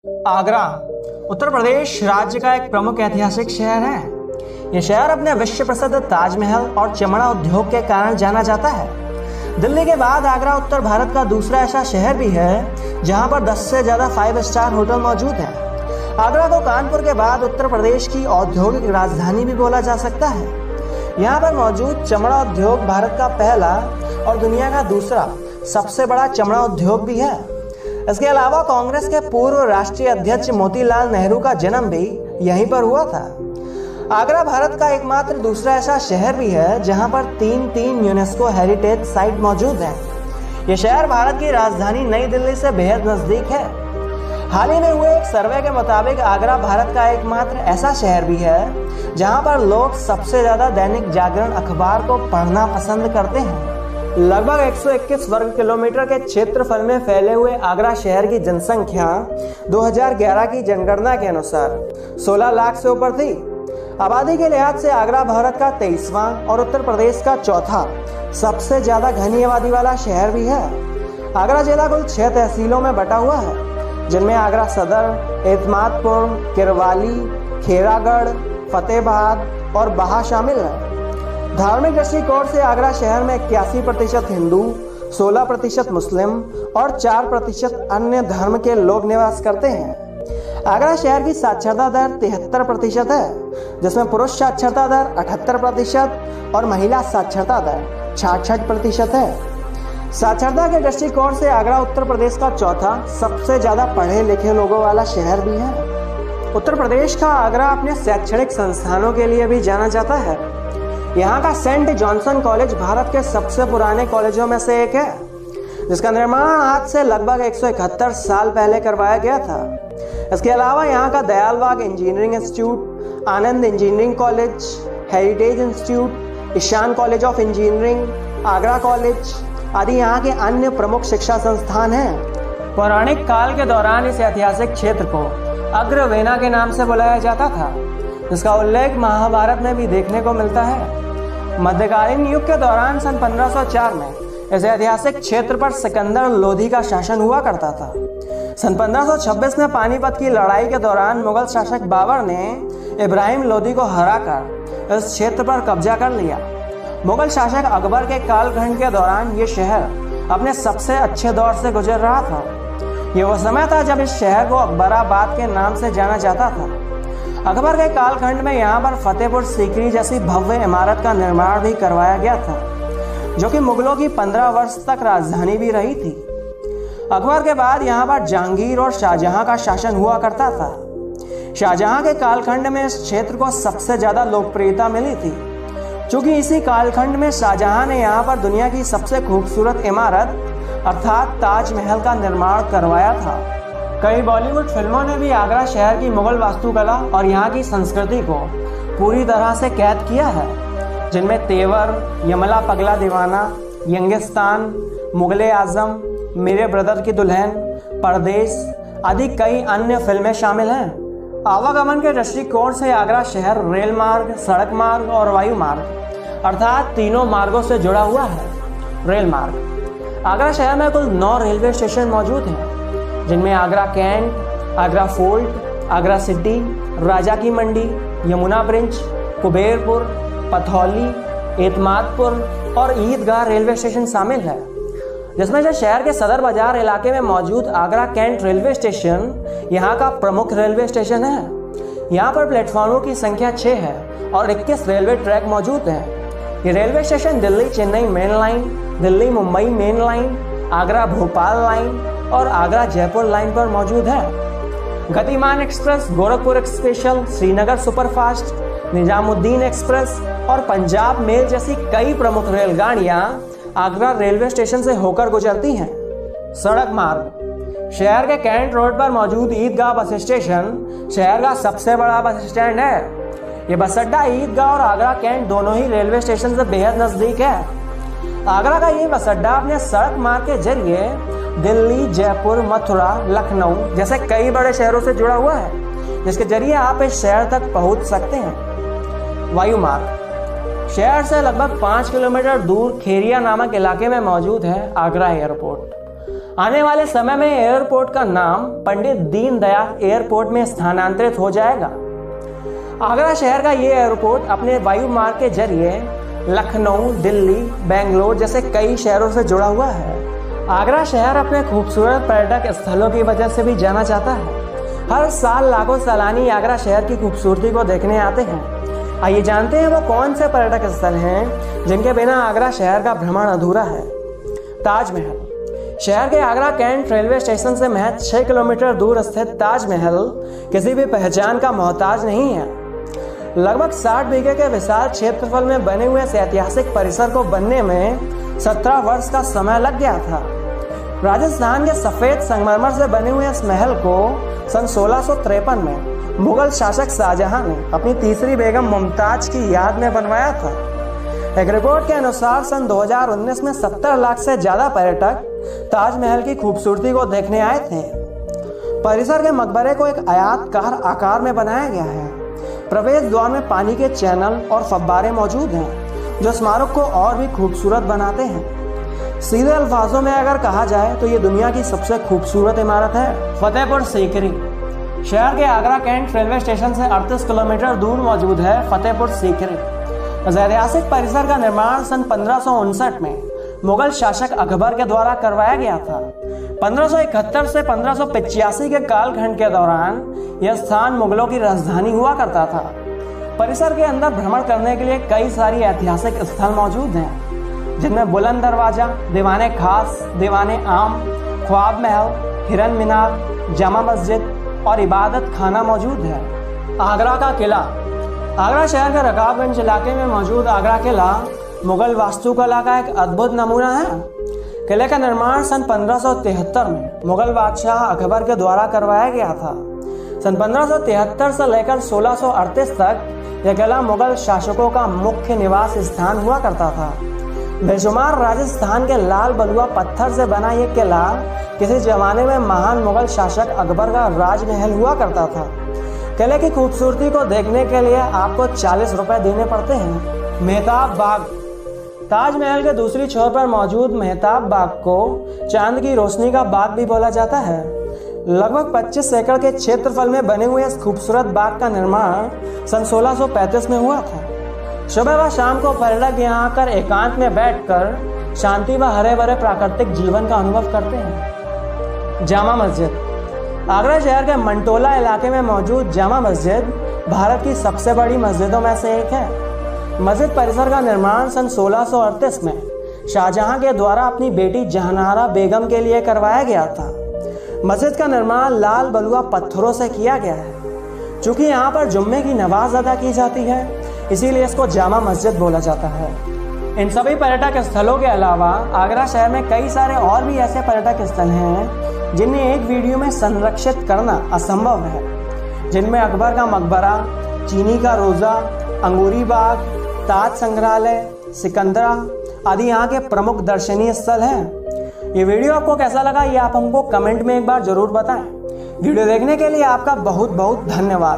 आगरा उत्तर प्रदेश राज्य का एक प्रमुख ऐतिहासिक शहर है। यह शहर अपने विश्व प्रसिद्ध ताजमहल और चमड़ा उद्योग के कारण जाना जाता है। दिल्ली के बाद आगरा उत्तर भारत का दूसरा ऐसा शहर भी है जहां पर 10 से ज़्यादा 5 स्टार होटल मौजूद हैं। आगरा को कानपुर के बाद उत्तर प्रदेश की औद्योगिक राजधानी भी बोला जा सकता है। यहाँ पर मौजूद चमड़ा उद्योग भारत का पहला और दुनिया का दूसरा सबसे बड़ा चमड़ा उद्योग भी है। इसके अलावा कांग्रेस के पूर्व राष्ट्रीय अध्यक्ष मोतीलाल नेहरू का जन्म भी यहीं पर हुआ था। आगरा भारत का एकमात्र दूसरा ऐसा शहर भी है जहां पर तीन यूनेस्को हेरिटेज साइट मौजूद हैं। यह शहर भारत की राजधानी नई दिल्ली से बेहद नजदीक है। हाल ही में हुए एक सर्वे के मुताबिक आगरा भारत का एकमात्र ऐसा शहर भी है जहां पर लोग सबसे ज्यादा दैनिक जागरण अखबार को पढ़ना पसंद करते हैं। लगभग 121 वर्ग किलोमीटर के क्षेत्रफल में फैले हुए आगरा शहर की जनसंख्या 2011 की जनगणना के अनुसार 16 लाख से ऊपर थी। आबादी के लिहाज से आगरा भारत का 23वां और उत्तर प्रदेश का चौथा सबसे ज्यादा घनी आबादी वाला शहर भी है। आगरा जिला कुल 6 तहसीलों में बटा हुआ है, जिनमें आगरा सदर, एतमादपुर, किरवाली, खेरागढ़, फतेहाबाद और बहा शामिल है। धार्मिक दृष्टिकोण से आगरा शहर में 81% हिंदू, 16% मुस्लिम और 4% अन्य धर्म के लोग निवास करते हैं। आगरा शहर की साक्षरता दर 73% है, जिसमें पुरुष साक्षरता दर 78% और महिला साक्षरता दर 66% है। साक्षरता के दृष्टिकोण से आगरा उत्तर प्रदेश का चौथा सबसे ज्यादा पढ़े लिखे लोगों वाला शहर भी है। उत्तर प्रदेश का आगरा अपने शैक्षणिक संस्थानों के लिए भी जाना जाता है। यहाँ का सेंट जॉनसन कॉलेज भारत के सबसे पुराने कॉलेजों में से एक है, जिसका निर्माण आज से लगभग 171 साल पहले करवाया गया था। इसके अलावा यहाँ का Dayalbagh engineering institute, Anand engineering college, heritage institute, Ishan college of engineering, Agra college आदि यहाँ के अन्य प्रमुख शिक्षा संस्थान हैं। पौराणिक काल के दौरान इस ऐतिहासिक क्षेत्र को अग्रवेना के नाम से बुलाया जाता था, जिसका उल्लेख महाभारत में भी देखने को मिलता है। मध्यकालीन युग के दौरान सन 1504 में इस ऐतिहासिक क्षेत्र पर सिकंदर लोधी का शासन हुआ करता था। सन 1526 में पानीपत की लड़ाई के दौरान मुगल शासक बाबर ने इब्राहिम लोधी को हराकर इस क्षेत्र पर कब्जा कर लिया। मुगल शासक अकबर के कालखंड के दौरान ये शहर अपने सबसे अच्छे दौर से गुजर रहा था। ये वो समय था जब इस शहर को अकबराबाद के नाम से जाना जाता था। अकबर के कालखंड में यहाँ पर फतेहपुर सीकरी जैसी भव्य इमारत का निर्माण भी करवाया गया था, जो कि मुगलों की 15 वर्ष तक राजधानी भी रही थी। अकबर के बाद यहाँ पर जहांगीर और शाहजहां का शासन हुआ करता था। शाहजहां के कालखंड में इस क्षेत्र को सबसे ज्यादा लोकप्रियता मिली थी, क्योंकि इसी कालखंड में शाहजहां ने यहाँ पर दुनिया की सबसे खूबसूरत इमारत अर्थात ताजमहल का निर्माण करवाया था। कई बॉलीवुड फिल्मों ने भी आगरा शहर की मुगल वास्तुकला और यहाँ की संस्कृति को पूरी तरह से कैद किया है, जिनमें तेवर, यमला पगला दीवाना, यंगिस्तान, मुगले आजम, मेरे ब्रदर की दुल्हन, परदेश आदि कई अन्य फिल्में शामिल हैं। आवागमन के दृष्टिकोण से आगरा शहर रेल मार्ग, सड़क मार्ग और वायु मार्ग अर्थात तीनों मार्गों से जुड़ा हुआ है। रेल मार्ग आगरा शहर में कुल 9 रेलवे स्टेशन मौजूद हैं, जिनमें Agra Cantt, Agra Fort, Agra City, Raja Ki Mandi, Yamuna Bridge, Kuberpur, Pathauli, Etmadpur और ईदगाह रेलवे स्टेशन शामिल है। जिसमें से शहर के सदर बाजार इलाके में मौजूद आगरा कैंट रेलवे स्टेशन यहाँ का प्रमुख रेलवे स्टेशन है। यहाँ पर प्लेटफॉर्मों की संख्या 6 है और 21 रेलवे ट्रैक मौजूद हैं। ये railway station Delhi Chennai main line, Delhi Mumbai main line, Agra Bhopal line और आगरा जयपुर लाइन पर मौजूद है। गतिमान express, Gorakhpur special, Srinagar superfast, Nizamuddin express और पंजाब मेल जैसी कई प्रमुख रेलगाड़ियां आगरा रेलवे स्टेशन से होकर गुजरती हैं। सड़क मार्ग शहर के कैंट रोड पर मौजूद ईदगाह बस स्टेशन शहर का सबसे बड़ा बस स्टैंड है। ये बस अड्डा ईदगाह और आगरा कैंट दोनों ही रेलवे स्टेशन से बेहद नजदीक है। आगरा का ये बस अड्डा अपने सड़क मार्ग के जरिए दिल्ली, जयपुर, मथुरा, लखनऊ जैसे कई बड़े शहरों से जुड़ा हुआ है, जिसके जरिए आप इस शहर तक पहुंच सकते हैं। वायु मार्ग शहर से लगभग 5 किलोमीटर दूर खेरिया नामक इलाके में मौजूद है आगरा एयरपोर्ट। आने वाले समय में एयरपोर्ट का नाम पंडित दीनदयाल एयरपोर्ट में स्थानांतरित हो जाएगा। आगरा शहर का ये एयरपोर्ट अपने वायु मार्ग के जरिए लखनऊ, दिल्ली, बेंगलोर जैसे कई शहरों से जुड़ा हुआ है। आगरा शहर अपने खूबसूरत पर्यटक स्थलों की वजह से भी जाना जाता है। हर साल लाखों सैलानी आगरा शहर की खूबसूरती को देखने आते हैं। आइए जानते हैं वो कौन से पर्यटक स्थल हैं जिनके बिना आगरा शहर का भ्रमण अधूरा है। ताजमहल। शहर के आगरा कैंट रेलवे स्टेशन से महज 6 किलोमीटर दूर स्थित ताजमहल किसी भी पहचान का मोहताज नहीं है। लगभग 60 बीघे के विशाल क्षेत्रफल में बने हुए इस ऐतिहासिक परिसर को बनने में 17 वर्ष का समय लग गया था। राजस्थान के सफेद संगमरमर से बने हुए इस महल को सन 1653 में मुगल शासक शाहजहां ने अपनी तीसरी बेगम मुमताज की याद में बनवाया था। एक रिपोर्ट के अनुसार सन 2019 में 70 लाख से ज्यादा पर्यटक ताजमहल की खूबसूरती को देखने आए थे। परिसर के मकबरे को एक आयताकार आकार में बनाया गया है। प्रवेश द्वार में पानी के चैनल और फव्वारे मौजूद हैं जो स्मारक को और भी खूबसूरत बनाते हैं। सीधे अल्फाजों में अगर कहा जाए तो ये दुनिया की सबसे खूबसूरत इमारत है। फतेहपुर सीकरी। शहर के आगरा कैंट रेलवे स्टेशन से 38 किलोमीटर दूर मौजूद है फतेहपुर सीकरी। इस ऐतिहासिक परिसर का निर्माण सन 1559 में मुगल शासक अकबर के द्वारा करवाया गया था। 1571 से 1585 के कालखंड के दौरान यह स्थान मुगलों की राजधानी हुआ करता था। परिसर के अंदर भ्रमण करने के लिए कई सारी ऐतिहासिक स्थल मौजूद हैं, जिनमें बुलंद दरवाजा, दीवाने खास, दीवाने आम, ख्वाब महल, हिरन मीनार, जामा मस्जिद और इबादत खाना मौजूद है। आगरा का किला। आगरा शहर के रकाबगंज इलाके में मौजूद आगरा किला मुगल वास्तुकला का एक अद्भुत नमूना है। किले का निर्माण सन 1573 में मुगल बादशाह अकबर के द्वारा करवाया गया था। सन 1573 से लेकर 1638 तक यह किला मुगल शासकों का मुख्य निवास स्थान हुआ करता था। बेशुमार राजस्थान के लाल बलुआ पत्थर से बना यह किला किसी जमाने में महान मुगल शासक अकबर का राजमहल हुआ करता था। किले की खूबसूरती को देखने के लिए आपको 40 रुपए देने पड़ते हैं। मेहताब बाग। ताजमहल के दूसरी छोर पर मौजूद मेहताब बाग को चांद की रोशनी का बाग भी बोला जाता है। लगभग 25 एकड़ के क्षेत्रफल में बने हुए इस खूबसूरत बाग का निर्माण सन 1635 में हुआ था। सुबह व शाम को पर्यटक यहाँ आकर एकांत में बैठकर शांति व हरे भरे प्राकृतिक जीवन का अनुभव करते हैं। जामा मस्जिद। आगरा शहर के मंटोला इलाके में मौजूद जामा मस्जिद भारत की सबसे बड़ी मस्जिदों में से एक है। मस्जिद परिसर का निर्माण सन 1638 में शाहजहां के द्वारा अपनी बेटी जहानारा बेगम के लिए करवाया गया था। मस्जिद का निर्माण लाल बलुआ पत्थरों से किया गया है। चूंकि यहाँ पर जुम्मे की नमाज अदा की जाती है, इसीलिए इसको जामा मस्जिद बोला जाता है। इन सभी पर्यटक स्थलों के अलावा आगरा शहर में कई सारे और भी ऐसे पर्यटक स्थल हैं जिन्हें एक वीडियो में संरक्षित करना असंभव है, जिनमें अकबर का मकबरा, चीनी का रोजा, अंगूरी बाग, ताज संग्रहालय, सिकंदरा आदि यहाँ के प्रमुख दर्शनीय स्थल हैं। ये वीडियो आपको कैसा लगा ये आप हमको कमेंट में एक बार जरूर बताएं। वीडियो देखने के लिए आपका बहुत बहुत धन्यवाद।